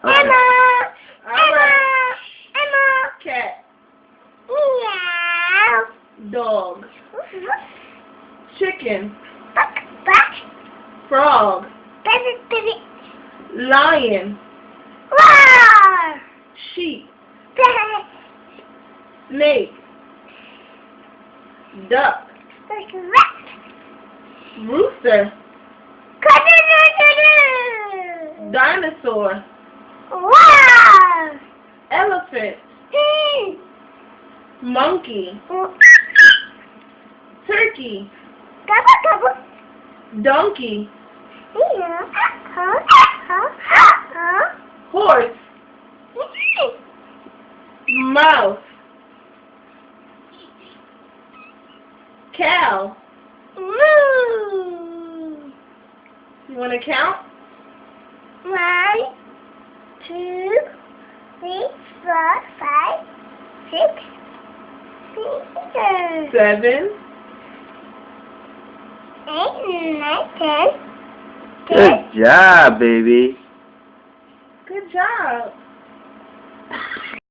Okay. Emma. All Emma. right. Emma. Cat. Meow. Dog. Chicken. Buck. Buck. Frog. Baby. Baby. Lion. Roar. Sheep. Baby. Snake. Duck. Rat. Rooster. Cock-a-doodle-doo. Dinosaur. Wow. Elephant. Monkey. Turkey. Gobble, gobble. Donkey. Yeah. Horse. Mouse. Cow. Moo. You want to count? 1, 2, 3, 4, 5, 6, 7, 7. 8, 9, 10. Good job, baby. Good job.